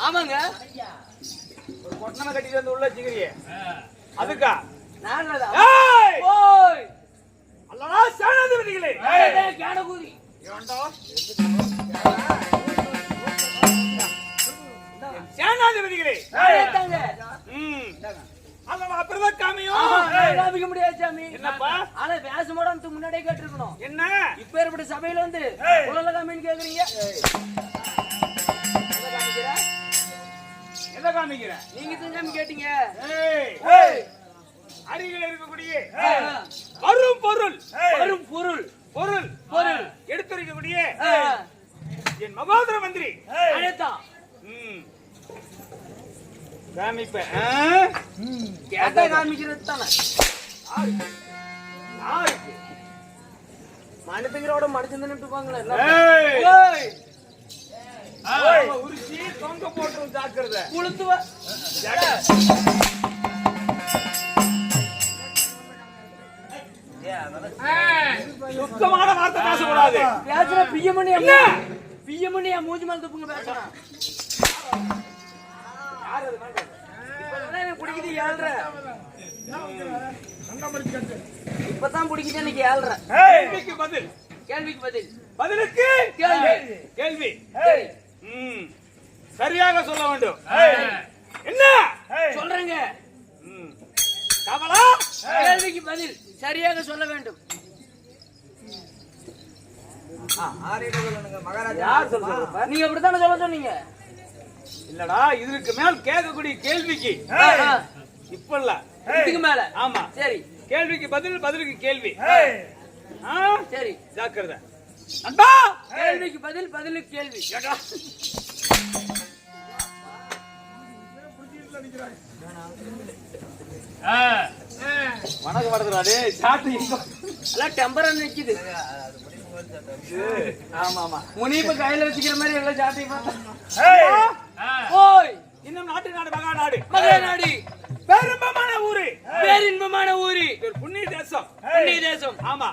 ஆமாங்க. ஒரு பொட்டணம் கட்டிட்டு வந்து உள்ள வச்சுக்கிறியே அதுக்கா? அல்லடா சேனாதிபதிகளே, கேனகுதி சேனாதிபதிகளே, காமிக்க முடியாது சாமி. என்னப்பா? ஆனா வேஷமோட முன்னாடியே கேட்டிருக்கணும். என்ன இப்ப ஏற்பட்ட சபையில வந்து உலக காமின்னு கேக்குறீங்க? எதை காமிக்கிற? நீங்க தான் கேட்டீங்க. அருகில் இருக்கக்கூடிய வரும் பொருள், வரும் பொருள், பொருள் பொருள் எடுத்துரைக்கக்கூடிய என் மகோதர மந்திரி அழைத்தான். காமிப்ப கேட்டா காமிக்கிறது தானே. மனுத்துங்கிறோட மனுஷன் தானே இருப்பாங்களே. உரிச்சி தொங்க போட்டு ஜாக்கிரத. குளுத்துவ சுத்தமான வார்த்தை பேசக்கூடாது. பேசுற பியமணி பியமணி மூஞ்சி மேல துப்புங்க பேசுறான். பிடிக்குது 7:30. இப்பதான் பிடிக்குது எனக்கு 7:30. கேள்விக்கு பதில், கேள்விக்கு பதில், பதிலுக்கு கேள்வி, கேள்வி சரியாக சொல்ல வேண்டும். என்ன சொல்றேங்க? கமலா, கேள்விக்கு பதில் சரியாக சொல்ல வேண்டும். நீங்க அப்படித்தானே சொல்ல சொன்னீங்க? இல்லடா, இதுக்கு மேல் கேட்கக்கூடிய கேள்விக்கு இப்ப இல்ல, இதுக்கு மேல. ஆமா சரி, கேள்விக்கு பதில், பதிலுக்கு கேள்வி. சரி ஜாக்கிரதை நண்பா. கேள்விக்கு பதில், பதிலுக்கு கேள்வி. வணக்கம் வரதுடா. சாட்டு எல்லாம் டெம்பரா நிக்குது. ஆமா ஆமா, முனிப்ப கையில வச்சுக்கிற மாதிரி எல்லாம் சாட்டி பார்த்தா. ஓய், இன்னும் நாட்டு நாடு மகா நாடு, மகா நாடு, பேரின்பமான ஊரு, பேரின்பமான ஊரு, புண்ணிய தேசம், புண்ணிய தேசம். ஆமா.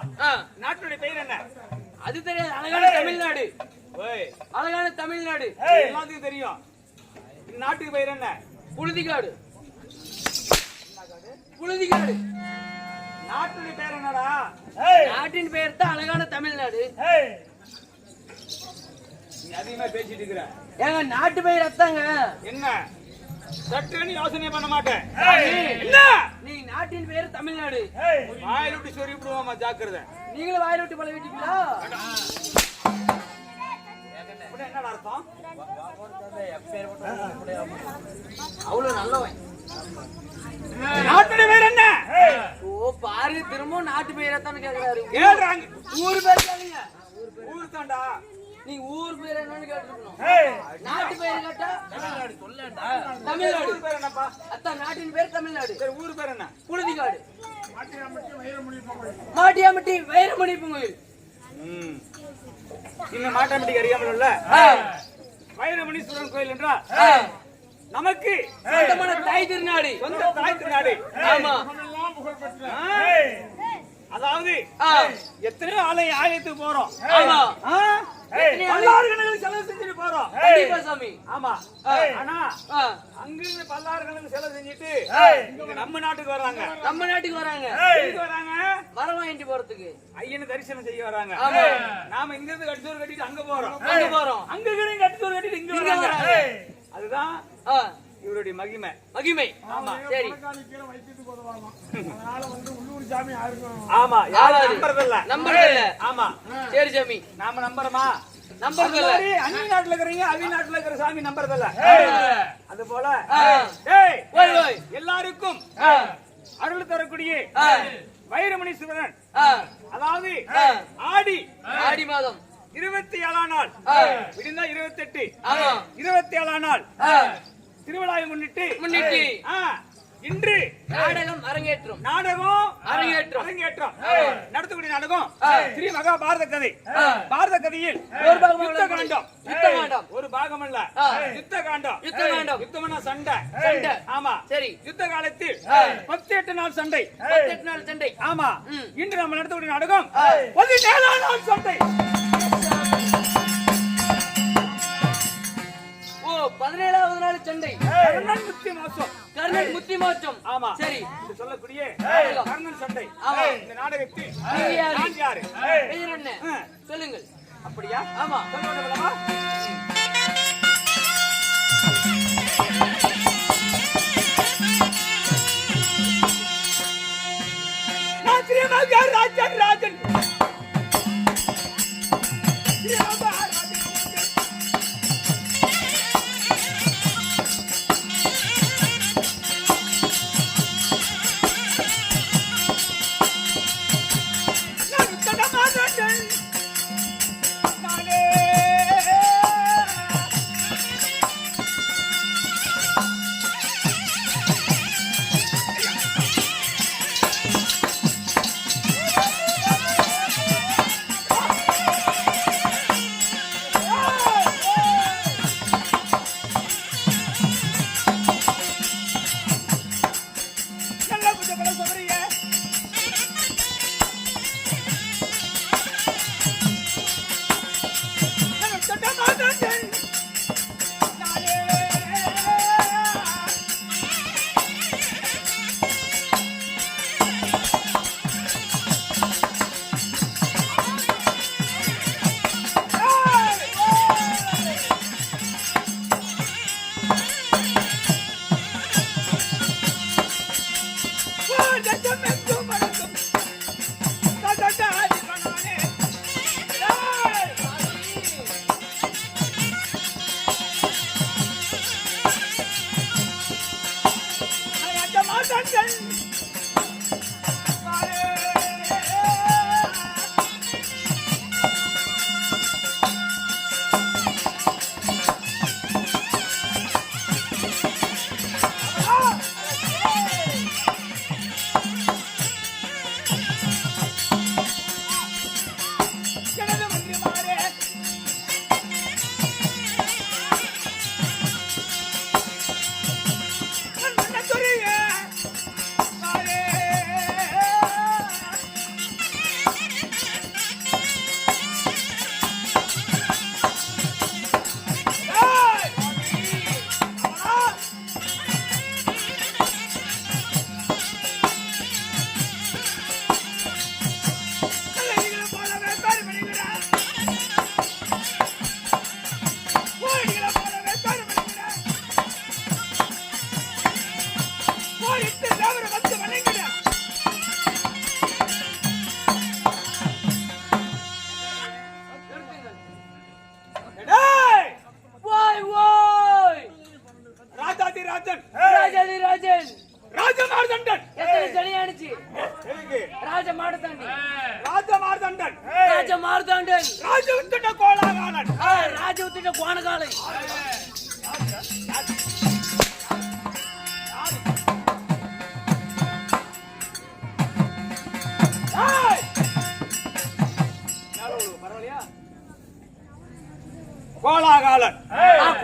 நாட்டுடைய பெயர் என்ன? அது தெரியாது. அழகான தமிழ்நாடு. ஓய், அழகான தமிழ்நாடு எல்லாத்துக்கும் தெரியும். நாட்டுக்கு பெயர் என்ன? புழுதிகாடு. புழுதிகாடு. நாட்டுடைய பெயர் என்னடா? நாட்டின் பெயர் தான் அழகான தமிழ்நாடு. நீ அதிகமா பேசிட்டு இருக்கிற. ஏங்க நாட்டு பெயர் அத்தாங்க. என்ன சட்டுன்னு யோசனை பண்ண மாட்டேன். என்ன நீ நாட்டின் பெயர் தமிழ்நாடு. வாயில விட்டு சொறி விடுவாமா, ஜாக்கிரதை. நீங்களும் வாயில விட்டு பழ விட்டீங்களா? என்ன அர்த்தம்? அவ்வளவு நல்லவன். நாட்டுடைய பெயர் என்ன? ஓ பாரு, திரும்ப நாட்டு பெயரை தானே கேக்குறாரு. கேக்குறாங்க. ஊர் பேர் கேளுங்க. ஊர் தாண்டா. நீ ஊர் பேர் என்னன்னு கேட்டுக்கணும். நாட்டு பெயர் கேட்டா தமிழ்நாடு சொல்லடா. தமிழ்நாடு ஊர் பேர் என்னப்பா? அத்தா நாட்டின் பேர் தமிழ்நாடு. சரி, ஊர் பேர் என்ன? புழுதிகாடு. மாட்டியாம்பட்டி வைரமணி பொங்கல். இன்னும் மாட்டாம்பட்டிக்கு அறியாமல் உள்ள வைரமணீஸ்வரன் கோயில் என்றால் நமக்கு சொந்தமான தாய் திருநாடு. சொந்த தாய் திருநாடு. ஆமா. அதாவது எத்தனையோ ஆலயத்துக்கு போறோம். ஆமா. பல்லாயிரக்கணக்கில் செலவு செஞ்சுட்டு போறோம். கண்டிப்பா சாமி. ஆமா. ஆனா அங்கிருந்து பல்லாயிரக்கணக்கில் செலவு செஞ்சுட்டு இங்க நம்ம நாட்டுக்கு வர்றாங்க. நம்ம நாட்டுக்கு வராங்க. எதுக்கு வராங்க? மரம் வாங்கிட்டு போறதுக்கு. ஐயனை தரிசனம் செய்ய வராங்க. ஆமா. நாம இங்க இருந்து கட்டுச்சோறு கட்டிட்டு அங்க போறோம். அங்க போறோம். அங்க இருந்து கட்டுச்சோறு கட்டிட்டு இங்க வராங்க. அதுதான் இவருடைய மகிமை. மகிமை. ஆமா. சரி. ஆமா. யாரும் நம்பறதில்ல. நம்பறதில்ல. ஆமா. சரி சாமி. நாம நம்பறமா? நம்பறதில்ல. அந்நிய நாட்டுல இருக்கறீங்க, அவி நாட்டுல இருக்கிற சாமி நம்பறதில்ல. அது போல எல்லாருக்கும் அருள் தரக்கூடிய வைரமணீஸ்வரன், அதாவது ஆடி மாதம் 27ஆம் நாள் விடிந்தா 28, 27ஆம் நாள் திருவிழாவை முன்னிட்டு இன்று நாடகம் அரங்கேற்றம். நடத்தக்கூடிய நாடகம் ஸ்ரீ மகாபாரத கதை. பாரத கதையில் ஒரு பாகம் அல்ல, யுத்த காண்டம். யுத்தம்னா சண்டை. ஆமா. சரி. யுத்த காலத்தில் 18 நாள் சண்டை. 18 நாள் சண்டை. ஆமா. இன்று நம்ம நடத்தக்கூடிய நாடகம் 17ஆம் நாள் சண்டை. 17வது நாள் சண்டை. கர்ணன் முத்தி மோட்சம். ஆமா. சரி. சொல்லக்கூடிய கர்ணன் சண்டை. ஆமா. இந்த நாடகத்தில் யாரு? சொல்லுங்கள். அப்படியா? ஆமா. சொல்லவா? ராஜன் கோணகாலை கோலாகாலன்.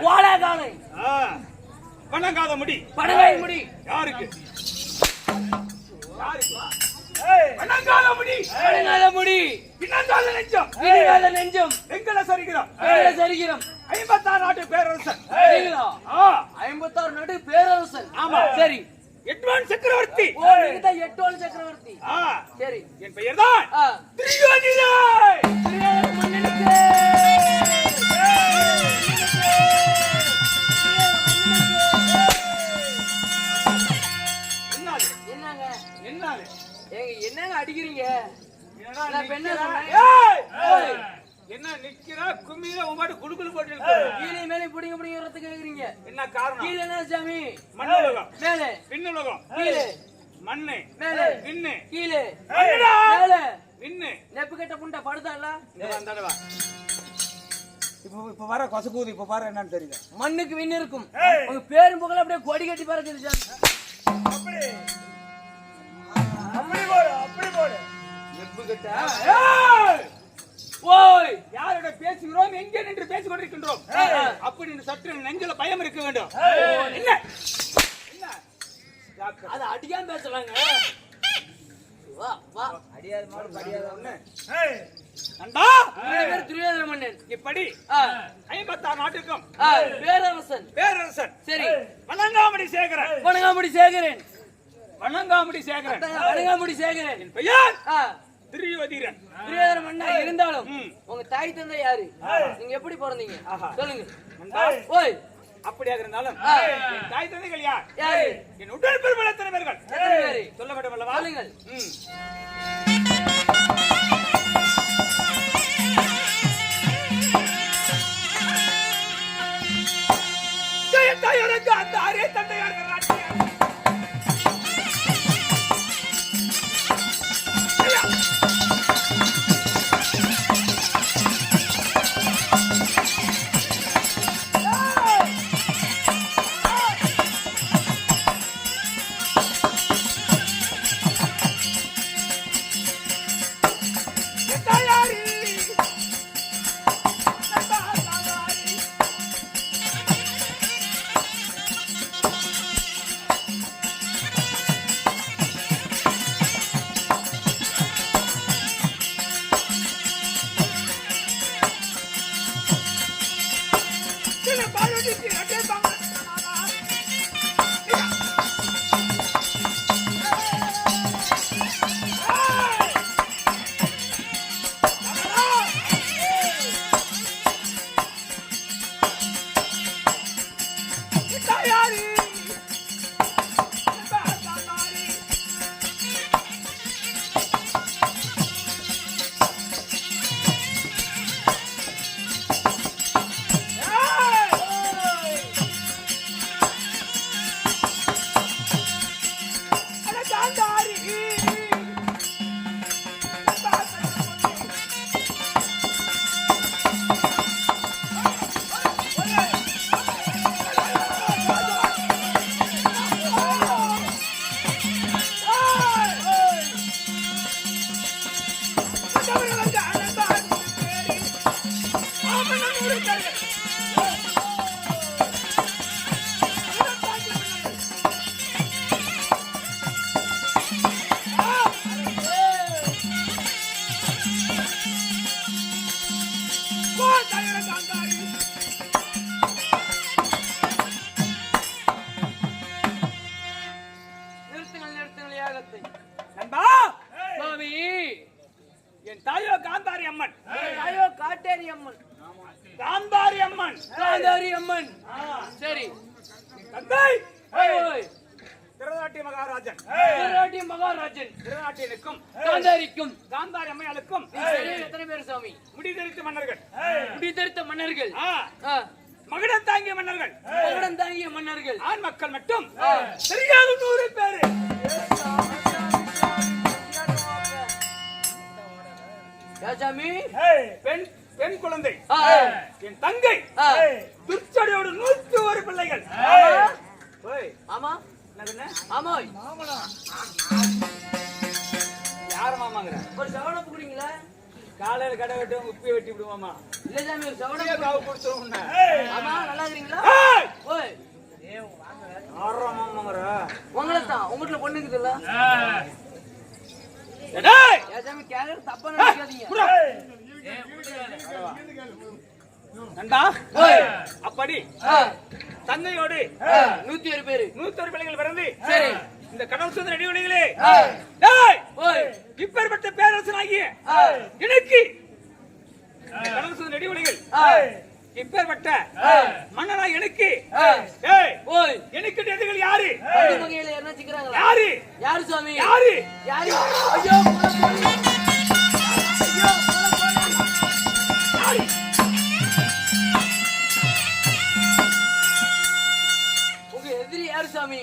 கோலாகாலை. வணங்காத முடி. பணங்காய் முடி. யாருக்கு? வணங்காத முடி. பணங்காத முடி. பின்னங்காத நெஞ்சம். பின்னங்காத நெஞ்சம். எங்கட சரிகிறோம். சரிகிறோம். 56 நாட்டு பேரரசன். 56 நாட்டு பேரரசன். ஆமா. சரி. எட்வான் சக்கரவர்த்தி. ஓ, நீங்க எட்வான் சக்கரவர்த்தி. சரி. என் பெயர் தான் திரியோதிராய். திரியோதர மன்னனுக்கு. என்னங்க? என்னங்க அடிக்கிறீங்க? என்ன நிக்கிறா கும்மியில உமாட்டு குடுக்குடு போட்டு கீழே மேலே புடிங்க புடிங்கிறதுக்கு கேக்குறீங்க. என்ன காரணம்? கீழே என்ன சாமி? மண்ணுலகம். மேலே. விண்ணுலகம். கீழே. மண்ணு. மேலே. விண்ணு. கீழே. மேலே. விண்ணு. நெப்பு கட்ட புண்டை படுதால. இந்த வந்தாடவா. இப்ப வர கொசக்கூதி இப்ப பாரு என்னன்னு தெரியல. மண்ணுக்கு விண்ணு இருக்கும். உங்க பேரும் புகழ அப்படியே கொடி கட்டி பறக்குது சாமி. அப்படி போடு அப்படி போடு. நெப்பு கட்ட. ஓய், யாரோட பேசுகிறோம், எங்கே நின்று பேசிக் கொண்டிருக்கின்றோம் அப்படி சற்று நெஞ்சில பயம் இருக்க வேண்டும். என்ன என்ன அத அடிக்காம பேசலாங்க. வா வா. அடியாத மாடு படியாத ஒண்ணு. நண்பா, பேர் துரியோதன மன்னன். இப்படி 56 நாட்டுக்கும் பேரரசன். பேரரசன். சரி. வணங்காமுடி சேகரன். வணங்காமுடி சேகரன். வணங்காமுடி சேகரன். வணங்காமுடி சேகரன். என் பெயர் திரியோதிரன். துரியோதன மன்னா இருந்தாலும் உங்க தாய் தந்தை யாரு? நீங்க எப்படி பிறந்தீங்க சொல்லுங்க. ஓய், அப்படியாக இருந்தாலும் என் தாய் தந்தைகள் யார்? யாரு? என் உடல் பெருமள எத்தனை பேர்கள்? எத்தனை பேரு? சொல்ல வேண்டும் அல்லவா? சொல்லுங்கள். தாயாருக்கு அந்த அரே தந்தையார் என் தாயோ காந்தாரி அம்மன். தாயோ காட்டேரி அம்மன். காந்தாரி அம்மன். காந்தாரி அம்மன். சரி. தந்தை ஓய், திருநாட்டிய மகாராஜன். திருநாட்டிய மகாராஜன். திருநாட்டியனுக்கும் காந்தாரிக்கும் காந்தாரி அம்மையாளுக்கும் எத்தனை பேர் சாமி? முடிதரித்த மன்னர்கள். முடிதரித்த மன்னர்கள். மகுடம் தாங்கிய மன்னர்கள். மகுடம் தாங்கிய மன்னர்கள். ஆண் மக்கள் மட்டும் சரியாக 100 பேரு. சாமி, பெண் குழந்தை என் தங்கை துர்ச்சடையோடு 101 பிள்ளைகள். ஆமா ஆமா. யார மாமாங்கிற? ஒரு சவணப்பு குடிங்களா? காலையில கடை வெட்டுவோம் உப்பி வெட்டி விடுவோமா இல்ல சாமி ஒரு சவடம் அப்படியே காவு குடிச்சிரும் உன்னை. ஆமா நல்லா இருக்கீங்களா ஏய்! ஓய் ஆறாமாமாங்கற. உங்களை தான் உங்கள்ட்ட பொண்ணு இருக்குதுல்ல டேய்! ஏன் சாமி கேக்குறது தப்பா நினைக்காதீங்க புறா. நண்பா ஓய் அப்படி ஆ, தங்கையோடு 101 பேரு 101 பிள்ளைகள் பிறந்து சரி இந்த கடல் சுந்தர அடிவணிகளே ஆ, டேய்! ஓய் இப்பேற்பட்ட பேரரசனாகிய ஆ, எனக்கு இந்த கடல் சுந்தர அடிவணிகள் ஆ, இப்பேற்பட்ட மன்னனா எனக்கு ஆ, ஏய் ஓய் எனக்கு எதிரிகள் யாரு பள்ளி வகையில என்ன சிக்கிறாங்களா யாரு யாரு சாமி யாரு யாரு ஐயோ போல போல. ஐயோ போல போல. யாரு உங்க எதிரி யாரு சாமி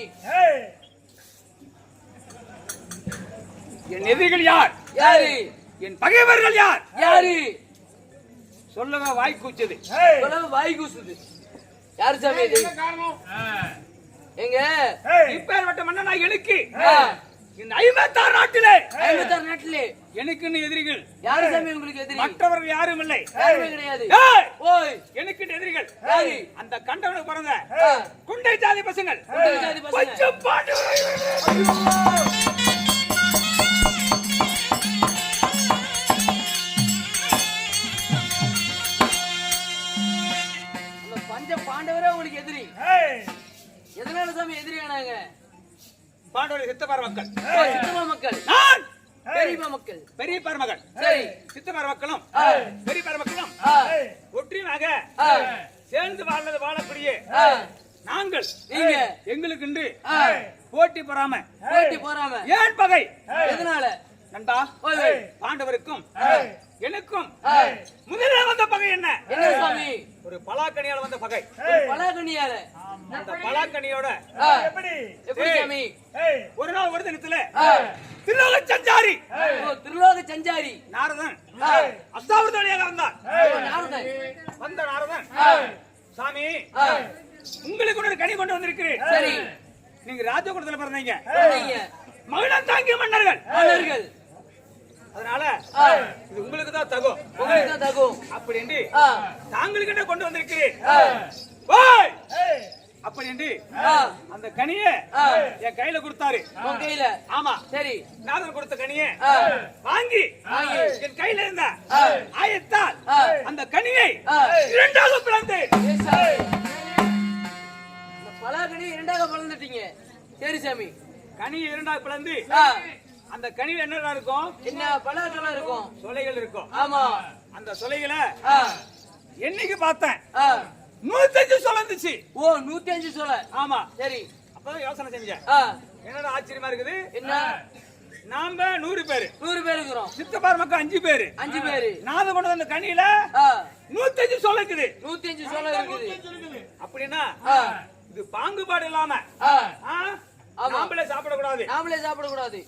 என் எதிரிகள் யார் யாரு என் பகைவர்கள் யார் யாரு சொல்லுங்க வாய் கூச்சது சொல்ல வாய் கூசுது யாரு சாமி இது எங்க இப்பேற்பட்ட மன்னனா எனக்கு ஆ, இந்த 56 நாட்டிலே 56 நாட்டிலே எனக்குன்னு எதிரிகள் யாரு சாமி உங்களுக்கு எதிரி மற்றவர்கள் யாரும் இல்லை யாருமே கிடையாது ஏய்! ஓய் எனக்கு எதிரிகள் யாரு அந்த கண்டவனுக்கு பிறந்த ஆ, குண்டை ஜாதி பசங்கள் குண்டை ஜாதி பசங்க. கொஞ்சம் பாட்டு அந்த பஞ்ச பாண்டவரே உங்களுக்கு எதிரி எதனால சாமி எதிரி ஆனாங்க பாண்டவர்கள் சித்தப்பார மக்கள் ஓ, சித்தமா மக்கள் நான் பெரியமா மக்கள் பெரிய மகள் சரி சித்தப்பார மக்களும் ஆ, பெரிய மக்களும் ஆ, ஒற்றுமையாக ஆ, சேர்ந்து வாழக்கூடிய ஆ, நாங்கள் நீங்க எங்களுக்குண்டு ஆ, போட்டி பெறாம போட்டி போறாம ஏன் பகை எதனால நண்டா ஓய் ஓய் பாண்டவருக்கும் எனக்கும் ஆ, முதலில் வந்த பகை என்ன என்ன சாமி ஒரு பலாக்கனியால வந்த பகை ஒரு பலாகனியால அந்த பலாக்கனியோட ஆ, எப்படி எப்படி சாமி ஒரு நாள் ஒரு தினத்துல ஆ, திருலோக சஞ்சாரி ஓ, திருலோக சஞ்சாரி நாரதன் ஆ, அஷ்டாவதார வழியாக வந்தார் ஓ, நாரதன் வந்த நாரதன் ஆ, சாமி ஆ, உங்களுக்கு ஒரு கனி கொண்டு வந்திருக்கிறேன் சரி நீங்க ராஜகுலத்துல பிறந்தீங்க வந்தீங்க. மகிழம் தாங்கிய மன்னர்கள் மன்னர்கள் அதனால ஆ, இது உங்களுக்கு தான் தகும் உங்களுக்கு தான் தகும் அப்படின்னு ஆ, தாங்களுக்கு என்ன கொண்டு வந்திருக்கிறேன் ஆ, ஓய்! அப்படின்னு ஆ, அந்த கனிய ஆ, என் கையில கொடுத்தாரு உன் கையில ஆமா சரி நாதன் கொடுத்த கனிய ஆ, வாங்கி வாங்கி. என் கையில இருந்த ஆ, ஆயத்தால் ஆ, அந்த கனியை ஆ. இரண்டாக பிளந்தேன் ஏ சாமி. இந்த பலாகனி இரண்டாக பிளந்துட்டீங்க சரி சாமி கனியை இரண்டாக பிளந்து ஆ, அந்த கனியில என்ன இருக்கும் என்ன பலாக்கெல்லாம் இருக்கும் சொலைகள் இருக்கும் ஆமா அந்த சொலைகளை ஆ, என்னைக்கு பார்த்தேன் ஆ, 105 சொலந்துச்சு ஓ 105 சொல்ல ஆமா சரி அப்பதான் யோசனை செஞ்சேன் ஆ, என்னடா ஆச்சரியமா இருக்குது என்ன நாம 100 பேரு 100 பேர் இருக்கிறோம் சித்தப்பார் மக்கள் 5 பேரு 5 பேரு நாதன் கொண்டு வந்த கனியில ஆ, 105 சொல் இருக்குது 105 சொல்ல இருக்குது அப்படின்னா ஆ, இது பாங்குபாடு இல்லாம ஆ, ஆ? ஆமா. நாமளே சாப்பிடக்கூடாது நாமளே சாப்பிடக்கூடாது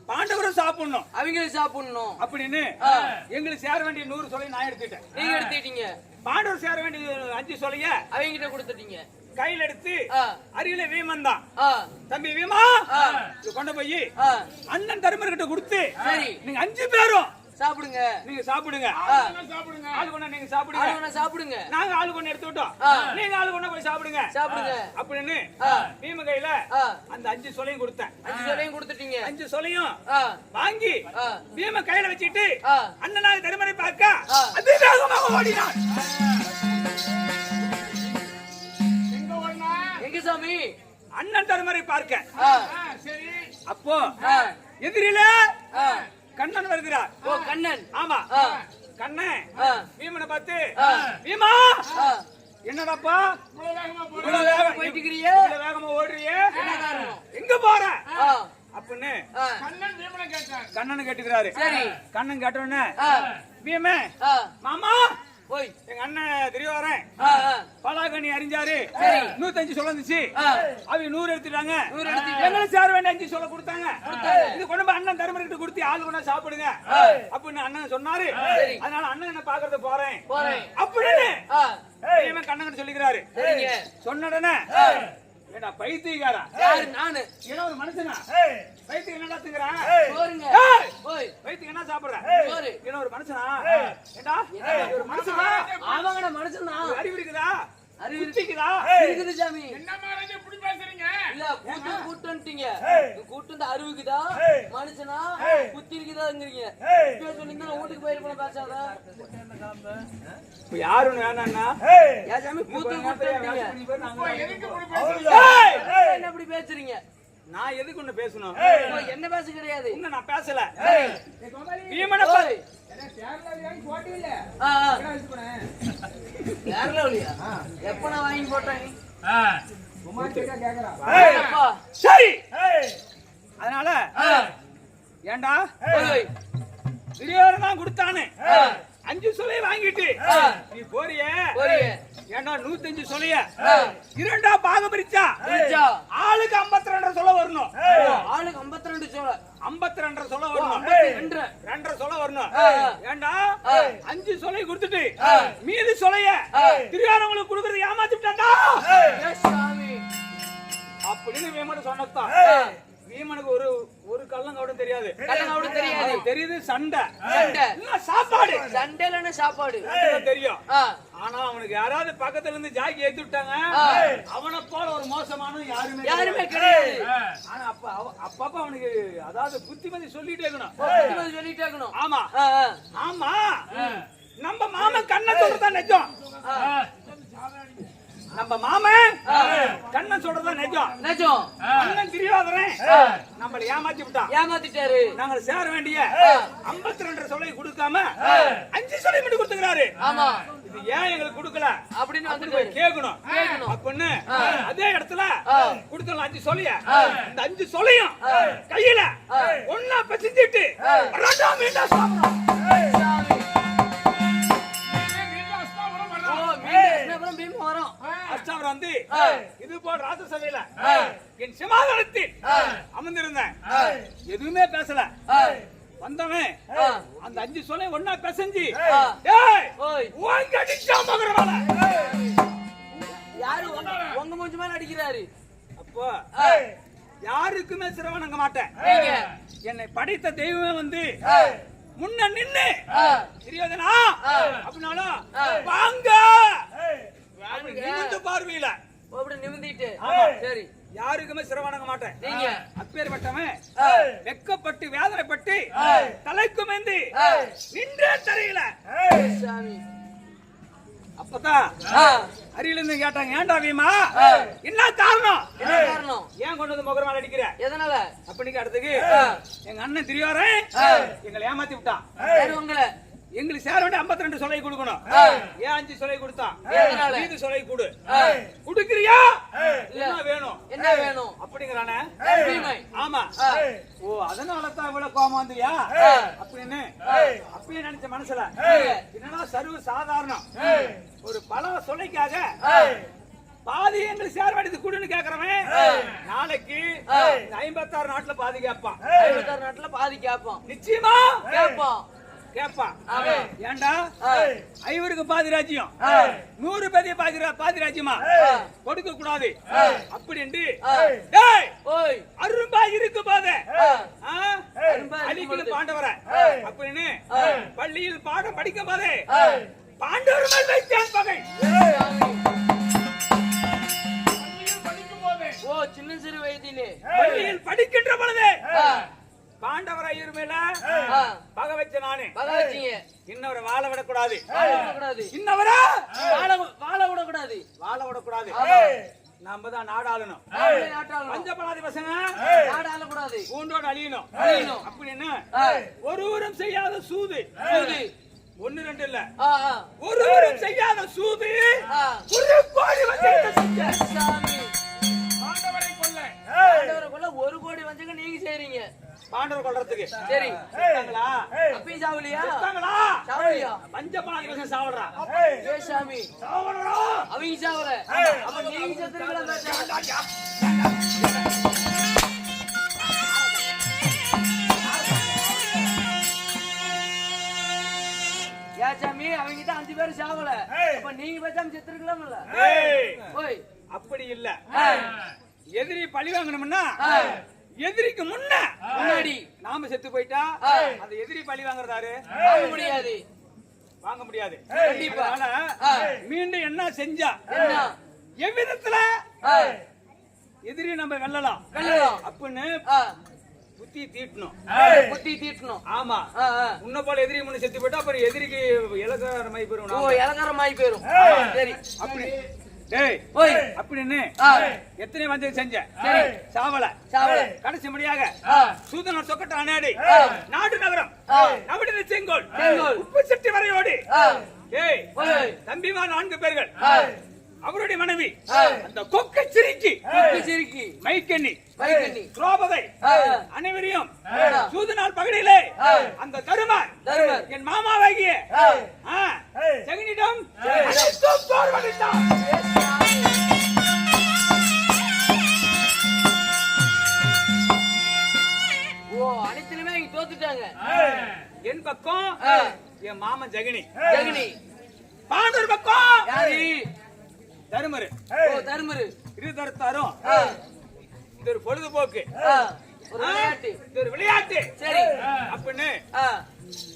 பாண்டவரும் சாப்பிடணும் அவங்களும் சாப்பிடணும் அப்படின்னு ஆ, எங்களுக்கு சேர வேண்டிய 100 சொலை நான் எடுத்துட்டேன் நீங்க எடுத்துட்டீங்க பாண்டவர் சேர வேண்டிய 5 சொலைய அவங்க கிட்ட கொடுத்துட்டீங்க கையில எடுத்து ஆ, அருகில வீமன் தான் ஆ, தம்பி வீமா ஆ, இது கொண்டு போய் ஆ, அண்ணன் தருமர்கிட்ட கொடுத்து சரி நீங்க 5 பேரும் சாப்பிடுங்க நீங்க சாப்பிடுங்க ஆ, ஆளு கொண்டு நீங்க சாப்பிடுங்க ஆளுங்க சாப்பிடுங்க நாங்க ஆளு கொண்டு எடுத்து விட்டோம் ஆ. நீங்க ஆளு கொண்டு போய் சாப்பிடுங்க சாப்பிடுங்க அப்படின்னு ஆ, வீம கையில ஆ, அந்த 5 சொலையும் கொடுத்தேன் 5 சொல்லையும் கொடுத்துட்டீங்க 5 சொலையும் ஆ, வாங்கி ஆ, பீம கையில வச்சுட்டு ஆ, அண்ணனாக தருமரை பார்க்க ஆ. அதிவேகமாக ஓடினான் எங்க சாமி அண்ணன் தருமரை பார்க்க ஆ, அப்போ ஆ, எதிரில ஆ, கண்ணன் வருகிறார் ஓ கண்ணன் ஆமா ஆ, கண்ணன் ஆ, பீமனை பார்த்து ஆ, பீமா ஆ, என்னடாப்பா இவ்வளவு வேகம் போயிட்டு இருக்கிறியே? இவ்வளவு வேகமா ஓடுறியே என்ன காரணம் எங்க போற ஆ, அப்படின்னு ஆ, கண்ணன் கேட்டுக்கிறாரு சரி கண்ணன் கேட்ட உடனே ஆ, பீமே ஆ, மாமா போய் எங்க அண்ணன் தெரியவரேன் ஆ, ஆ, பலாகனி அறிஞ்சாரு சரி. 105 சொல்லிச்சு ஆ, அவங்க 100 எடுத்துட்டாங்க 100 எடுத்துட்டாங்க. எங்களை சேர வேண்டிய 5 சொல்ல கொடுத்தாங்க கொடுத்தாங்க. இது கொண்டு போய் அண்ணன் தருமர்கிட்ட கொடுத்து ஆளு கொண்டா சாப்பிடுங்க ஆ. அப்படின்னு அண்ணன் சொன்னாரு சரி. அதனால அண்ணன் என்ன பாக்குறது போறேன் போறேன் அப்படின்னு ஆ, இவன் கண்ணன் சொல்லிக்கிறாரு சரிங்க சொன்ன உடனே ஆ, ஏடா பைத்தியக்காரா யாரு நானு ஏன்னா ஒரு மனுஷனா பைத்தியம் என்னடா திங்கறான் போருங்க ஏய்! போய் பைத்தியம் என்ன சாப்பிடுற போரு ஏன்னா ஒரு மனுஷனா ஏடா ஒரு மனுஷனா ஆமாங்கடா மனுஷன் தான் அறிவு இருக்குதா அறிவு இருக்குதா இருக்குது சாமி என்ன மாதிரி இப்படி பேசுறீங்க இல்ல கூட்டுன்ட்டீங்க கூட்டு இந்த அறிவுக்குதா மனுஷனா புத்தி இருக்குதாங்கிறீங்க இப்ப சொன்னீங்கன்னா வீட்டுக்கு போயிருப்போம் பேசாத இப்ப யாரு வேணாம்னா ஏன் சாமி கூட்டு கூட்டுன்ட்டீங்க ஏய்! என்ன இப்படி பேசுறீங்க நான் எதுக்கு ஒண்ணு பேசணும் ஓ, என்ன பேச கிடையாது இன்னும் நான் பேசல பீமனை ஓய். ஆ, ஆ. வேற லெவலியா? எப்ப நான் வாங்கி போட்டேன் அப்பா. சரி அதனால ஏண்டா ஓய். துரியோதனன் தான் கொடுத்தானே 5 சொலையை வாங்கிட்டு நீ போறியே போறியே. ஏண்டா 105 சொலைய இரண்டா பாகம் பிரிச்சா பிரிச்சா. ஆளுக்கு 52 சொலை வரணும் ஓ, ஆளுக்கு 52 சோள 52 சொலை வரணும் 52. 2 சொலை வரணும் ஆ. ஏண்டா 5 சொலை கொடுத்துட்டு மீதி சொலைய துரியோதனனுக்கு கொடுக்கறது ஏமாத்தி விட்டான்டா ஏ சாமி. அப்படின்னு வீமன் சொன்னதான் வீமனுக்கு ஒரு கள்ளங்கோட தெரியாது கள்ளங்கோடு தெரியாது. அவனுக்கு தெரியுது சண்டை சண்டை. இல்ல சாப்பாடு சண்டையில சாப்பாடு அதுதான் தெரியும் ஆ. ஆனா அவனுக்கு யாராவது பக்கத்துல இருந்து ஜாக்கி ஏத்தி விட்டாங்க அவனை போல ஒரு மோசமான யாருமே கிடையாது. ஆனா அப்பப்ப அவனுக்கு அதாவது புத்திமதி சொல்லிட்டே இருக்கணும் புத்திமதி சொல்லிட்டே இருக்கணும். ஆமா ஆ, ஆ. ஆமா நம்ம மாமன் கண்ணை சொல்றதா நிஜம் நம்ம மாமன் கண்ணை சொல்றதா நிஜம் நிஜம். அண்ணன் துரியோதனன் நம்மள ஏமாத்தி விட்டான் ஏமாத்திட்டாரு. நாங்க சேர வேண்டிய 52 சொலை கொடுக்காம 5 சொலை மட்டும் கொடுத்துக்கிறாரு ஆமா. இது ஏன் எங்களுக்கு கொடுக்கல அப்படின்னு அப்படி வந்து போய் கேட்கணும் கேட்கணும். அப்படின்னு அதே இடத்துல கொடுத்தலாம் 5 சொலைய இந்த 5 சொலையும் கையில ஒண்ணா பசிச்சிட்டு ரெண்டாம் மீண்டா சாப்பிடணும் சாமி. ஓ, மீன் அப்புறம் பீம் வரும். அஷ்டாவரம் வந்து இது போல் ராஜசபையில என் சிமாதனத்தில் அமர்ந்திருந்தேன் எதுவுமே பேசல வந்தவன் அந்த 5 சொலை ஒண்ணா பிசைஞ்சு ஏய் ஓய். உங்க அடிச்சா மகரவால யாரு உங்க மூஞ்சி மேல அடிக்கிறாரு? அப்போ யாருக்குமே சிரவணங்க மாட்டேன் நீங்க. என்னை படைத்த தெய்வமே வந்து முன்ன நின்னு துரியோதனா அப்படினாலும் வாங்க நிமிந்து பார்வையில ஓ, அப்படி நிமிந்திட்டு. சரி. யாருக்குமே சிரவணங்க மாட்டேன் நீங்க. அப்பேற்பட்டவன் வெக்கப்பட்டு வேதனைப்பட்டு தலைக்குமேந்தி நின்றே தரையில சாமி. அப்பதான் ஆ. அருகில இருந்து கேட்டாங்க ஏன்டா வீமா என்ன காரணம் என்ன காரணம்? ஏன் கொண்டு வந்து முகரமால அடிக்கிற எதனால? அப்படின்னு கேட்டதுக்கு எங்க அண்ணன் துரியோதனன் எங்களை ஏமாத்தி விட்டான் யாரு உங்களை? எங்களுக்கு சேர வேண்டிய 52 சொலை கொடுக்கணும் ஏன் 5 சொலை கொடுத்தான் எதனால? மீதி சொலை கொடு குடுக்கிறியா என்ன வேணும் என்ன வேணும்? அப்படிங்கறானே பீமை. ஆமா ஓ அதனால தான் இவ்வளவு கோபம் வந்தியா அப்படின்னு அப்பயே நினைச்ச மனசுல என்னன்னா சர்வ சாதாரணம் ஒரு பல சொலைக்காக பாதி எங்களுக்கு சேர வேண்டியது குடுன்னு கேக்குறவன் நாளைக்கு 56 நாட்டுல பாதி கேட்பான் 56 நாட்டுல பாதி கேட்போம். நிச்சயமா கேட்போம். கேட்பான் ஆமா. ஏண்டா ஐவருக்கு பாதி ராஜ்யம் 100 பேதிய பாதி ராஜ்யமா கொடுக்க கூடாது அப்படின்ட்டு டேய் ஓய். அரும்பா இருக்கு பாத அரும்பா இருக்கும் அடிக்கல பொழுது. பாண்டவர அப்படின்னு பள்ளியில் பாடம் படிக்கும் போதே பாண்டவர் மேல் வைத்தான் பகை ஓ, சின்ன சிறு வயதிலே பள்ளியில் படிக்கின்ற பொழுதே பாண்டவர் ஐயர் மேல பகை வச்ச நானே பகை வச்சீங்க. இன்னவரை வாழ விடக்கூடாது வாழ விடக்கூடாது. இன்னவரா வாழ விடக்கூடாது. வாழ விடக்கூடாது நாம தான் நாடாளணும் நாமளே நாட்டாளணும். பஞ்சபலாதி பசங்க நாடு ஆளக்கூடாது. பூண்டோடு அழியணும் அழியணும். அப்படின்னு ஒருவரும் செய்யாத சூது சூது. 1 2 இல்ல ஆ, ஆ. ஒருவரும் செய்யாத சூது ஒரு கோடி வஞ்சகத்தை செஞ்ச சாமி. பாண்டவரை கொல்ல ஆண்டவரை கொல்ல 1 கோடி வஞ்சகம் நீங்க செய்றீங்க. பாண்டவர் கொல்றதுக்கு சரி. செத்தாங்களா அப்பயும் சாவலியா? செத்தாங்களா சாவலியா? பஞ்சபலாதி பசங்க சாவறா ஏ சாமி. சாவறா அவங்க சாவல. அப்ப நீங்க செத்துறீங்களா? யா சாமி, அவங்க தான் 5 பேர் சாவல. அப்ப நீங்க பேசாம செத்துருக்கலாம்ல? ஓய். அப்படி இல்ல எதிரி பழி வாங்கணும்னா எதிரிக்கு முன்னாடி நாம செத்து போயிட்டா அந்த எதிரி பழி வாங்குறதாரு வாங்க முடியாது. வாங்க முடியாது. கண்டிப்பா. அதனால மீண்டும் என்ன செஞ்சா என்ன? எவ்விதத்துல எதிரி நம்ம வெல்லலாம் அப்படின்னு புத்தி தீட்டணும். புத்தி தீட்டணும். ஆமா. உன்ன போல எதிரி முன்ன செத்து போயிட்டா அப்புறம் எதிரிக்கு இலக்காரமாய் போயிரும். ஓ, இலக்காரமாய் போயிரும். சரி. அப்படி டேய் ஓய் அப்படின்னு எத்தனை வந்து செஞ்ச சாவல கடைசி முடியாக சூதனர் சொக்கட்ட அணையாடி நாடு நகரம் நவடின செங்கோல் உப்பு சட்டி வரையோடி டேய் தம்பிமா 4 பேர்கள் அவருடைய மனைவி அந்த கொக்கு சிரிக்கி மைக்கண்ணி துரோபதை அனைவரையும் சூதனால் பகடியிலே அந்த தருமர் என் மாமாவாகிய ஜெகனிடம் அனைத்திலுமே தோத்துட்டாங்க. என் பக்கம் என் மாமன் ஜெகனி பாண்டூர் பக்கம் யாரு? தருமரு. தருமரு இருதரத்தாரும் இது ஒரு பொழுதுபோக்கு, ஒரு விளையாட்டு. சரி அப்படின்னு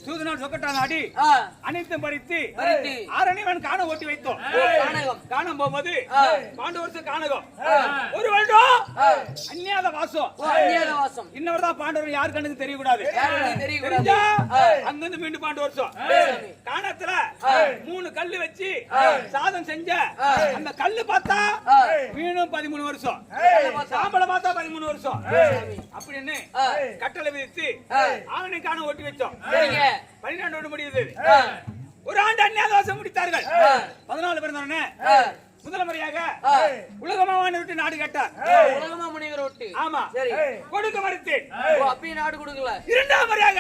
சூதனால் சொக்கட்டான் ஆடி அனைத்தும் பறித்து ஆரணிவன் காண ஓட்டி வைத்தோம். காணம் போகும்போது பாண்டவர்ஸ் காணகம் ஒரு வருடம் அந்நியாத வாசம். இன்னொருதான் பாண்டவர் யாரு கண்ணுக்கு தெரியக்கூடாது. தெரிஞ்சா அங்கிருந்து மீண்டும் பாண்டவர்சம் காணத்துல 3 கல்லு வச்சு சாதம் செஞ்ச அந்த கல்லு பார்த்தா மீனும் 13 வருஷம், சாம்பலை பார்த்தா 13 வருஷம் அப்படின்னு கட்டளை விதித்து ஆரணி காண ஓட்டி வச்சோம். 12 முடியுது. ஒரு ஆண்டு அந்நியாதவாசம் முடித்தார்கள். 14 பிறந்தவனே முதல் முறையாக உலகமாவான விட்டு நாடு கேட்டார். உலகமா முனிவர் விட்டு. ஆமா. சரி. கொடுக்க மறுத்தேன். அப்பயே நாடு கொடுக்கல. இரண்டாம் முறையாக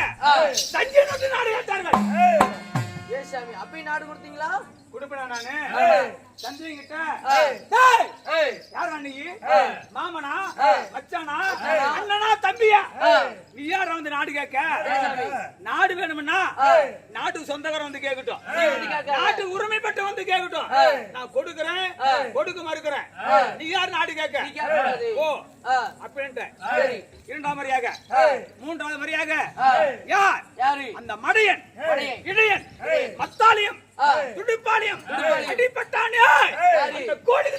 சஞ்சயன் விட்டு நாடு கேட்டார்கள். ஏ சாமி, அப்பயே நாடு கொடுத்தீங்களா? கொடுப்பேனா நானு சஞ்சயன் கிட்ட யாரா நீ? மாமனா மச்சானா அண்ணனா தம்பியா? நீ யார வந்து நாடு கேட்க? நாடு வேணும்னா நாட்டுக்கு சொந்தக்காரன் வந்து கேட்கட்டும், நாட்டு உரிமை பெற்ற வந்து கேட்கட்டும். நான் கொடுக்கிறேன், கொடுக்க மறுக்கிறேன். நீ யார் நாடு கேட்க? ஓ அப்படின்ட்டு இரண்டாம் முறையாக மூன்றாவது முறையாக யார்? அந்த மடையன் இடையன் மத்தாலியம் துடுப்பாளியம் அடிப்பட்டானே அந்த கோடிக்கு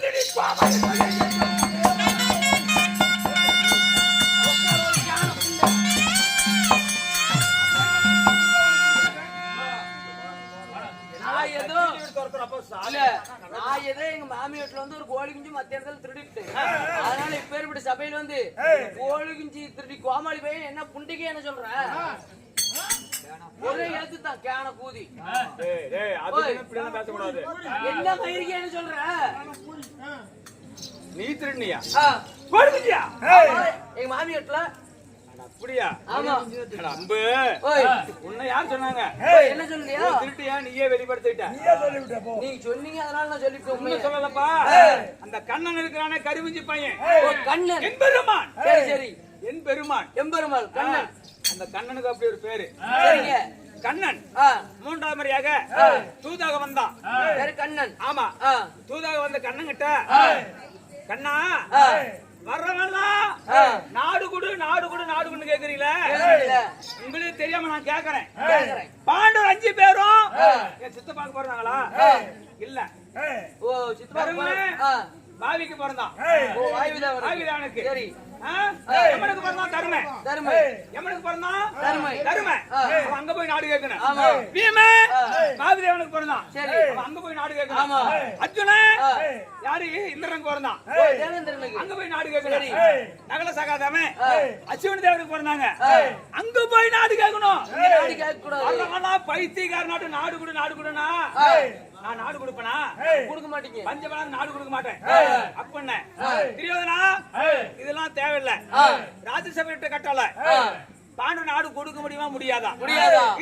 நான் ஏதோ எங்க மாமி வீட்டுல வந்து ஒரு கோழி குஞ்சு மத்திய இடத்துல திருடிட்டேன். அதனால இப்ப சபையில வந்து கோழி குஞ்சு திருடி கோமாளி பையன் என்ன புண்டிகை என்ன சொல்ற? ஒரே எழுத்து தான் கேன கூதி. என்ன மயிரிக்கேன்னு சொல்ற? நீ திருடியா? எங்க மாமி வீட்டுல அப்படியா? ஆமா. அம்பு உன்னை யார் சொன்னாங்க? என்ன சொல்றியா? திருட்டியா? நீயே வெளிப்படுத்திட்ட. நீங்க சொன்னீங்க அதனால நான் சொல்லிட்டேன். உண்மை சொல்லலப்பா. அந்த கண்ணன் இருக்கிறானே கருவிஞ்சி பையன் கண்ணன் எம்பெருமான். சரி சரி எம்பெருமாள் கண்ணன். அந்த கண்ணனுக்கு அப்படி ஒரு பேரு. சரிங்க. கண்ணன் மூன்றாவது முறையாக தூதாக வந்தான். கண்ணன். ஆமா. தூதாக வந்த கண்ணன் கிட்ட கண்ணா வர்றவெல்லாம் நாடு குடு நாடு குடு நாடு குடு கேக்குறீங்களே, உங்களுக்கு தெரியாம நான் கேக்குறேன். பாண்டவர் 5 பேரும் என் சித்தப்பாக்கு பிறந்தாங்களா? இல்ல. ஓ சித்தப்பா பாவிக்கு பிறந்தான். வாயுதாவனுக்கு. சரி. எமனுக்கு பிறந்தான் தருமை. எமனுக்கு பிறந்தான் தருமை. அவன் அங்க போய் நாடு கேட்கணும். பீம பாவிதேவனுக்கு பிறந்தான். அவன் அங்க போய் நாடு கேட்கணும். அர்ஜுன யாரு? இந்திரனுக்கு பிறந்தான். அங்க போய் நாடு கேட்கணும். நகல சகாதமே அச்சுவன் தேவனுக்கு பிறந்தாங்க. அங்க போய் நாடு கேட்கணும். நாடு கேட்க கூடாது. பைத்தியக்கார நாடு குடு நாடு குடுனா நான் நாடு கொடுப்பேனா? கொடுக்க மாட்டீங்க. பஞ்சபலம் நாடு கொடுக்க மாட்டேன் அப்பண்ண தெரியாதுனா. இதெல்லாம் தேவையில்லை. ராஜ்யசபை கட்டல பாண்டு நாடு கொடுக்க முடியுமா? முடியாதா?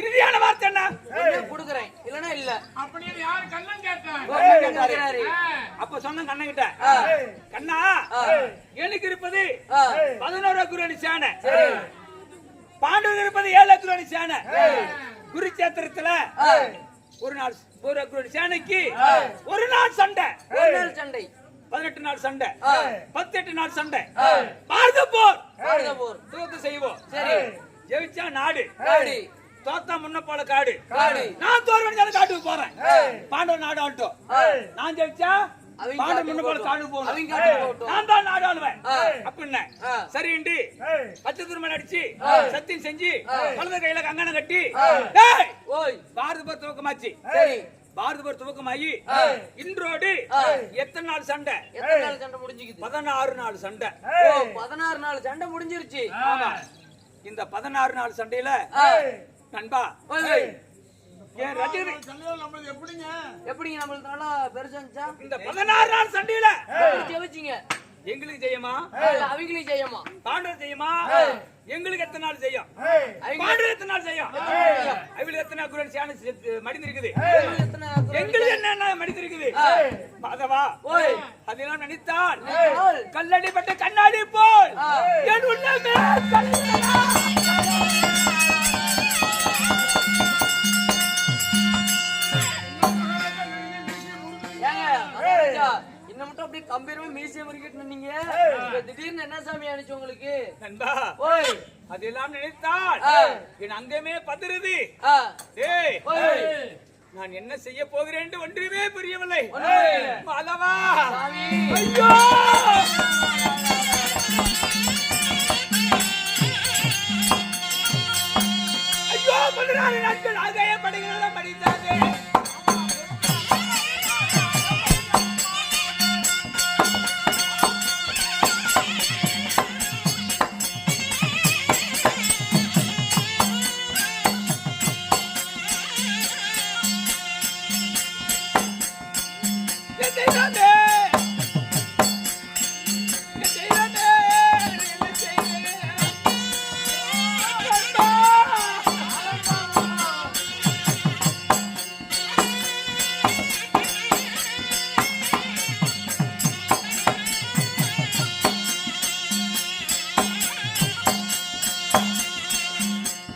இறுதியான வார்த்தை என்ன? கொடுக்குறேன் இல்லனா இல்ல. அப்படியே யாரு கண்ணன் கேட்டாரு? அப்ப சொன்ன கண்ணன் கிட்ட, கண்ணா எனக்கு இருப்பது 11 அக்குரணி சேனை, பாண்டவர் இருப்பது 7 அக்குரணி சேனை. குருச்சேத்திரத்துல ஒரு நாள் ஒரு அக்குரணி சேனைக்கு ஒரு நாள் சண்டை. 18 நாள் சண்டை, ஆ. 18 நாள் சண்டை, பாரத போர், பாரத போர். தூத்து செய்வோம். சரி. ஜெயிச்சா நாடு, காடு. தோத்தா முன்ன போல காடு. காடு. நான் தோல்வடைஞ்சாலும் காட்டுக்கு போறேன். பாண்டவர் நாடு ஆளட்டும். நான் ஜெயிச்சா அவங்க பாண்டவர் காட்டுக்கு முன்ன போல போகட்டும். காடு போகணும். அவங்க காட்டுக்கு போகட்டும். நான் தான் நாடு ஆளுவேன் அப்படின்னு ஆ. சரிண்டி பச்சை திருமணம் அடிச்சு சத்தியம் செஞ்சு ஆ. வலது கையில கங்கணம் கட்டி ஆ. டேய், ஓய். பாரத போர் துவக்கமாச்சு. சரி. பாரத போர் துவக்கமாகி ஆ. இன்றோடு ஆ. எத்தனை நாள் சண்டை? எத்தனை நாள் சண்டை முடிஞ்சுக்குது? 16 நாள் சண்டை. ஓ, 16 நாள் சண்டை முடிஞ்சிருச்சு. ஆமா. இந்த 16 நாள் சண்டையில ஆ. நண்பா ஓய். ஏன் ரஜினி எப்படிங்க நம்மளுக்கு நல்லா பெருசா இருந்துச்சா? இந்த 16 நாள் சண்டையில எப்படி ஜெயிச்சீங்க? எங்களுக்கு ஜெயமா? இல்ல, அவங்களையும் செய்யமா? பாண்டவர் ஜெயமா? எங்களுக்கு எத்தனை நாள் செய்யும்? அவங்க பாண்டவர் எத்தனை நாள் செய்யும்? அவங்களுக்கு எத்தனை குரல் சேனை மடிந்திருக்குது? எத்தனை எங்களுக்கு என்ன மடிந்திருக்குது? மாதவா, ஓய். அதெல்லாம் நினைத்தால் நினைத்தால் கல்லடிப்பட்ட கண்ணாடி போல் ஆ. என் உள்ளமே கலங்குகிறதா? ஏங்க, மகாராஜா, இன்னும் மட்டும் அப்படியே கம்பீரமா மியூசியம் வரைக்கிட்டு நீங்க திடீர்னு என்ன சாமி அனுச்சு உங்களுக்கு? நண்பா, ஓய். அதெல்லாம் நினைத்தால் ஆ. என் அங்கமே பதறுது. ஆ. டேய், ஓய். நான் என்ன செய்ய போகிறேன் என்று ஒன்றுமே புரியவில்லை. ஒண்ணுமே புரியல. மாதவா, சாமி. ஐயோ, ஐயோ, 14 நாட்கள் ஆகாய படைகளெல்லாம் படித்தாங்க. என் தெய்வமே, என் தெய்வமே, என்ன செய்வேன்? அன்பா,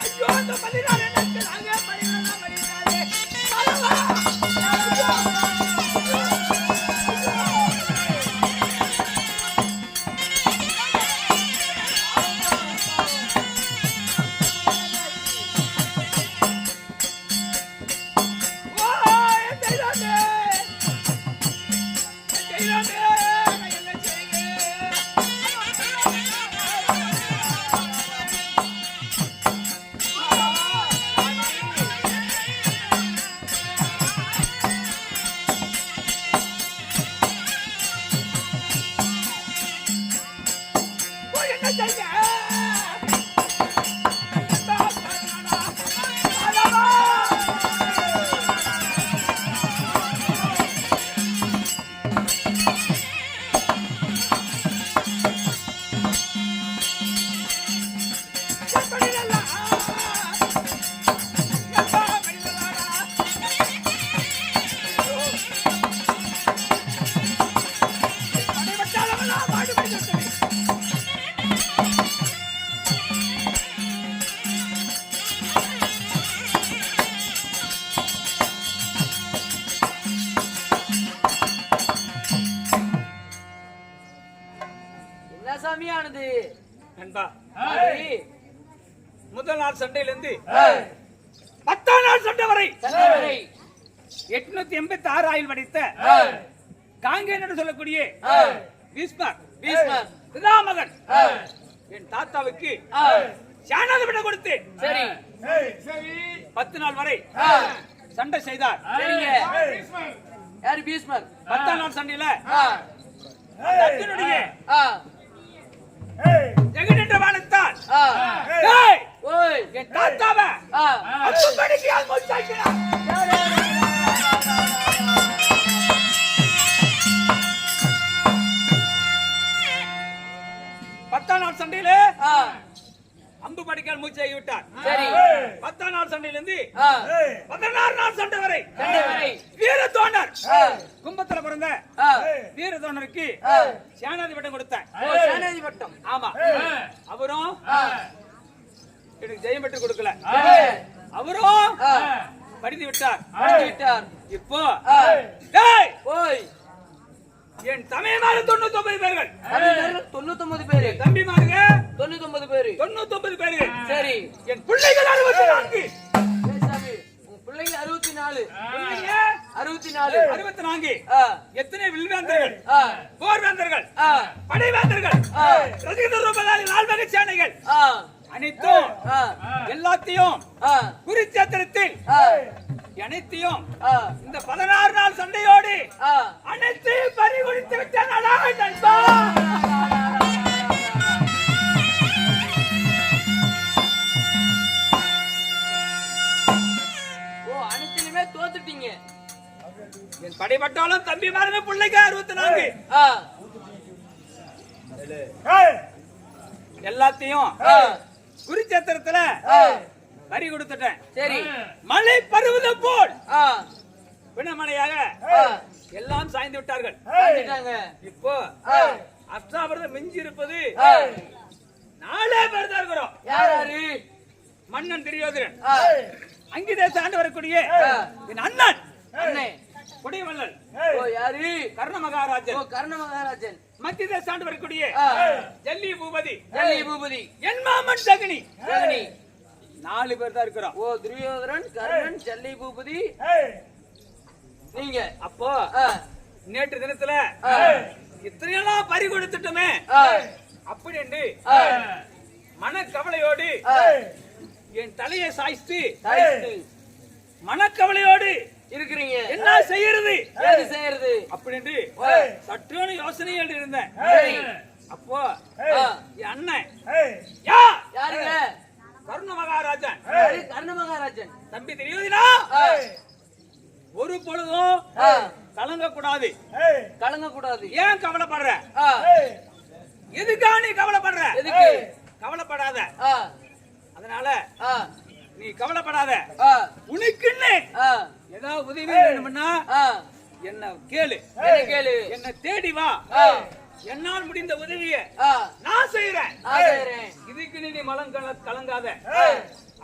ஐயோ, அந்த 14 நாட்கள் ஆகாய படைகளெல்லாம் படித்தாங்க. மாதவா, ஓ, என் தெய்வமே, என் தெய்வமே, நான் என்ன செய்வேன்? ஓ, என்ன செய்ய? மாதவா! என்ன சாமியானது? நண்பா, சரி. முதல் நாள் சண்டையிலிருந்து ஆ. 10 நாள் சண்டை வரை சண்டை வரை. 886 ஆயில் படித்த ஆ. காங்கேயன் என்று சொல்லக்கூடிய ஆ. பீஷ்மர், பீஷ்மர். பிதாமகன் ஆ. என் தாத்தாவுக்கு ஆ. சேனாதிபதி கொடுத்தேன். சரி. 10 நாள் வரை ஆ. சண்டை செய்தார். சரிங்க. யாரு பீஷ்மர்? 10 நாள் சண்டையில ஆ. அர்ஜுனுடைய ஆ. ஜெகனின்ற வானத்தால் ஆ. டேய், ஓய். என் தாத்தாவை ஆ. அத்துப்படிக்கு ஆல்மோஸ்டாக்கிறார். 10 நாள் சண்டையில ஆ. அம்பு படிக்கால் மூச்சாகி விட்டார். சரி. 10 நாள் சண்டையிலிருந்து ஆ. 16 நாள் சண்டை வரை சண்டை வரை. வீர தோண்டர் ஆ. கும்பத்துல பிறந்த ஆ. வீர தோண்டருக்கு ஆ. சேனாதிபதி கொடுத்தேன். ஓ, சேனாதி பட்டம். ஆமா, அவரும் ஆ. எனக்கு ஜெயம் பெற்று கொடுக்கல. சரி. அவரும் ஆ. படித்து விட்டார். அடித்து விட்டார். இப்போ ஆ. டேய், ஓய். என் தமையமாறு 99 பேர்கள், 99 பேரு, தம்பிமாருங்க 99 பேரு, 99 பேர்கள். சரி. என் பிள்ளைகள் 64. சாமி, உங்க பிள்ளைங்க 64, பிள்ளைங்க 64, 64. ஆ, எத்தனை வில்வேந்தர்கள், ஆ, போர்வேந்தர்கள், ஆ, படைவேந்தர்கள், ஆ, ரசிகத ரூபதாரி நால்வகை சேனைகள் ஆ, அனைத்தும் ஆ, எல்லாத்தையும் ஆ, குருச்சேத்திரத்தில் ஆ, அனைத்தையும் ஆ, இந்த 16 நாள் சண்டையோடு ஆ. அனைத்தையும் பறிகொடுத்து விட்டனடா நண்பா. ஓ, அனைத்திலுமே தோத்துட்டீங்க. என் படைப்பட்டாலும் தம்பி மாருங்க பிள்ளைக்கு 64. ஆ, எல்லாத்தையும் ஆ, குருச்சேத்திரத்துல ஆ, பறி கொடுத்துட்டேன். சரி. மலை பருவதம் போல் ஆ, பிணமலையாக ஆ, எல்லாம் சாய்ந்து விட்டார்கள். வந்துட்டாங்க. இப்போ ஆ, அஷ்டாபரதம் மிஞ்சி இருப்பது ஆ, 4 பேர் தான் இருக்கிறோம். யார் யாரு? மன்னன் துரியோதனன், ஆ, அங்கிதேச ஆண்டு வரக்கூடிய ஆ. என் அண்ணன் அண்ணே. கொடியவள்ளல், ஓ, யாரு? கர்ண ஓ, மகாராஜன், கர்ண மகாராஜன். மத்திய தேச ஆண்டு வரக்கூடிய ஆ, ஜல்லி பூபதி, ஜல்லி பூபதி, என் மாமன் சகுனி. ஜெகனி. 4 பேர் தான் இருக்கிறோம். ஓ, துரியோதரன், கர்ணன், ஜல்லி பூபதி, நீங்க. அப்போ ஆ, நேற்று தினத்துல ஆ, இத்தனையெல்லாம் பறி கொடுத்துட்டோமே ஆ, அப்படி என்று ஆ, மனக்கவலையோடு ஆ, என் தலையை சாய்த்து தாய்த்து மனக்கவலையோடு இருக்கிறீங்க. என்ன செய்யறது ஏது செய்யறது? அப்படி என்று ஆ, சற்றுன யோசனையோடு இருந்தேன். சரி. அப்போ ஆ, என் அண்ணன் யா யாருங்க? கர்ண மகாராஜன், யாரு? கர்ண மகாராஜன். தம்பி தெரியுதுனா ஆ, ஒரு பொழுதும் ஆ, கலங்க கூடாது. கலங்க கூடாது. ஏன் கவலைப்படுற? ஆ, எதுக்கா நீ கவலைப்படுற? எதுக்கு? கவலைப்படாத. ஆ, அதனால ஆ, நீ கவலைப்படாத. ஆ, உனக்குன்னு ஆ, ஏதாவது உதவி வேணும்னா ஆ, என்ன கேளு, என்ன கேளு? என்ன தேடி வா. ஆ, என்னால் முடிந்த உதவிய ஆ, நான் செய்யறேன். நான் செய்றேன். இதுக்கு நீ மலம் கலங்காத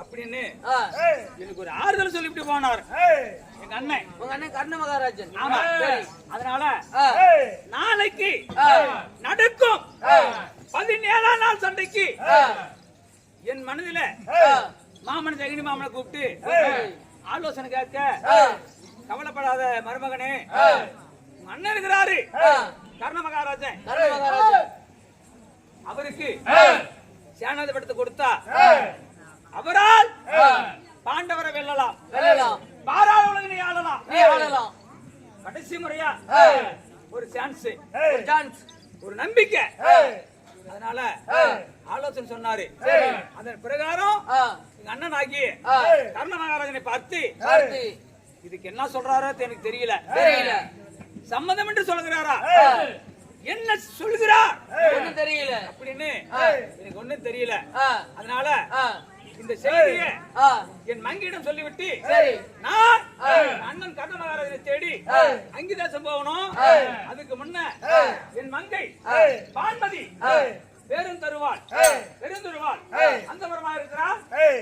அப்படின்னு ஆ, எனக்கு ஒரு ஆறுதல் சொல்லிவிட்டு போனார் எங்க அண்ணன். உங்க அண்ணன் கர்ண மகாராஜன். ஆமா. சரி. அதனால ஆ, நாளைக்கு ஆ, நடக்கும் ஆ, 17ஆம் நாள் சண்டைக்கு ஆ, என் மனதில ஆ, மாமன் ஜெகனி மாமனை கூப்பிட்டு ஆலோசனை கேட்க, ஆ, கவலைப்படாத மருமகனே, ஆ, உங்க அண்ணன் இருக்கிறாரு ஆ, கர்ண மகாராஜன், கர்ண மகாராஜன். அவருக்கு சேனாதிபதித்தை கொடுத்தா அவரால் பாண்டவரை வெல்லலாம், வெல்லலாம். பாராள உலகினை ஆளலாம். நீ ஆளலாம். கடைசி முறையா ஆ, ஒரு சான்ஸ், ஒரு சான்ஸ். ஒரு நம்பிக்கை. ஆ, அதனால ஆ, ஆலோசனை சொன்னாரு. சரி. அதன் பிரகாரம் ஆ, எங்க அண்ணன் ஆகி ஆ, கர்ண மகாராஜனை பார்த்து பார்த்து இதுக்கு என்ன சொல்றாரோ எனக்கு தெரியல. தெரியல. சம்மதம் என்று சொல்கிறாரா, ஆ, என்ன சொல்கிறார் ஒண்ணும் தெரியல. அப்படின்னு ஆ, எனக்கு ஒண்ணும் தெரியல. ஆ, அதனால ஆ, இந்த செய்தியை ஆ, என் மங்கியிடம் சொல்லிவிட்டு சரி. நான் ஆ, அண்ணன் கர்ண மகாராஜனை தேடி ஆ, அங்கிதேசம் போகணும். ஆ, அதுக்கு முன்ன ஆ, என் மங்கை ஆ, பான்மதி ஆ, பெருந்தருவாள், பெருந்தருவாள் ஆ, அந்த மரமா இருக்கிறா.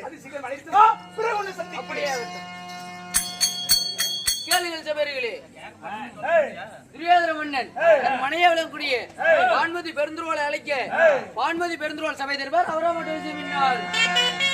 அது சீக்கிரம் அழைத்து வா, பிறகு ஒண்ணு சந்திக்கிறேன். அப்படியே ஆகட்டும். கேளுங்கள் சபையர்களே. துரியோதன மன்னன் தன் மனையை விளங்கக்கூடிய பான்மதி பெருந்துருவாளை அழைக்க பான்மதி பெருந்துருவாள் சபை தருவார். அவரா மட்டும்